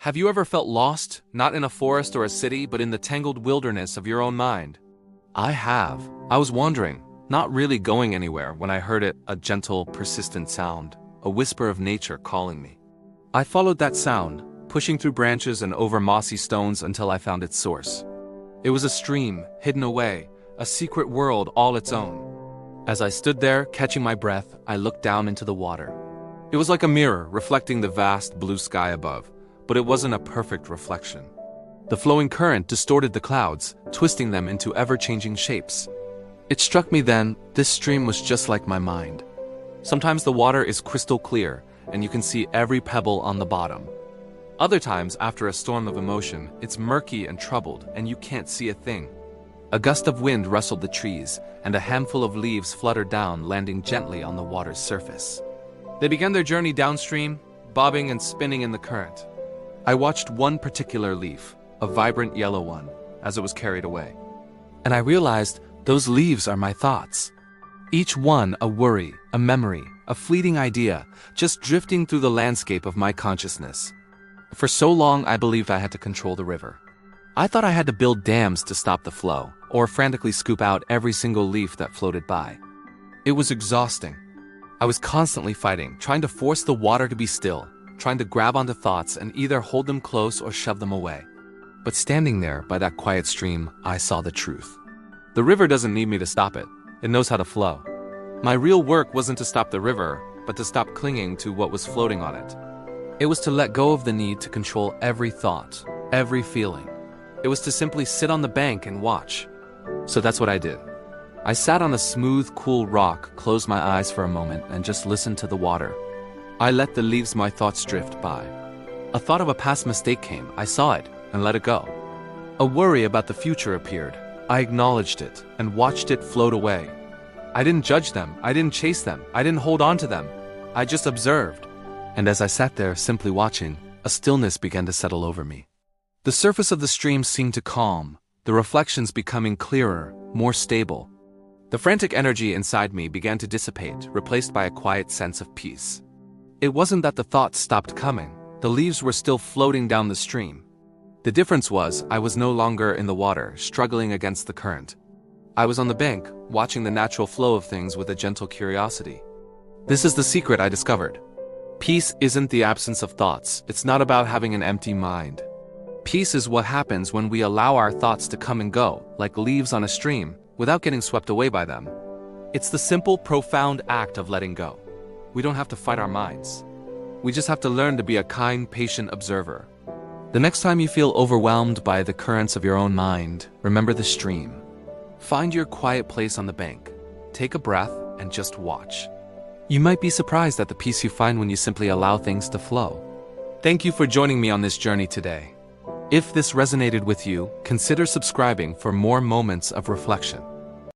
Have you ever felt lost, not in a forest or a city, but in the tangled wilderness of your own mind? I have. I was wandering, not really going anywhere, when I heard it, a gentle, persistent sound, a whisper of nature calling me. I followed that sound, pushing through branches and over mossy stones until I found its source. It was a stream, hidden away, a secret world all its own. As I stood there, catching my breath, I looked down into the water. It was like a mirror, reflecting the vast blue sky above, but it wasn't a perfect reflection. The flowing current distorted the clouds, twisting them into ever-changing shapes. It struck me then, this stream was just like my mind. Sometimes the water is crystal clear, and you can see every pebble on the bottom. Other times, after a storm of emotion, it's murky and troubled, and you can't see a thing. A gust of wind rustled the trees, and a handful of leaves fluttered down, landing gently on the water's surface. They began their journey downstream, bobbing and spinning in the current. I watched one particular leaf, a vibrant yellow one, as it was carried away. And I realized those leaves are my thoughts. Each one a worry, a memory, a fleeting idea, just drifting through the landscape of my consciousness. For so long, I believed I had to control the river. I thought I had to build dams to stop the flow, or frantically scoop out every single leaf that floated by. It was exhausting. I was constantly fighting, trying to force the water to be still, trying to grab onto thoughts and either hold them close or shove them away. But standing there by that quiet stream, I saw the truth. The river doesn't need me to stop it. It knows how to flow. My real work wasn't to stop the river, but to stop clinging to what was floating on it. It was to let go of the need to control every thought, every feeling. It was to simply sit on the bank and watch. So that's what I did. I sat on a smooth, cool rock, closed my eyes for a moment, and just listened to the water. I let the leaves my thoughts drift by. A thought of a past mistake came. I saw it and let it go. A worry about the future appeared. I acknowledged it and watched it float away. I didn't judge them. I didn't chase them. I didn't hold on to them. I just observed. And as I sat there simply watching, a stillness began to settle over me. The surface of the stream seemed to calm, the reflections becoming clearer, more stable. The frantic energy inside me began to dissipate, replaced by a quiet sense of peace. It wasn't that the thoughts stopped coming. The leaves were still floating down the stream. The difference was, I was no longer in the water, struggling against the current. I was on the bank, watching the natural flow of things with a gentle curiosity. This is the secret I discovered. Peace isn't the absence of thoughts. It's not about having an empty mind. Peace is what happens when we allow our thoughts to come and go, like leaves on a stream, without getting swept away by them. It's the simple, profound act of letting go. We don't have to fight our minds. We just have to learn to be a kind, patient observer. The next time you feel overwhelmed by the currents of your own mind, remember the stream. Find your quiet place on the bank. Take a breath and just watch. You might be surprised at the peace you find when you simply allow things to flow. Thank you for joining me on this journey today. If this resonated with you, consider subscribing for more moments of reflection.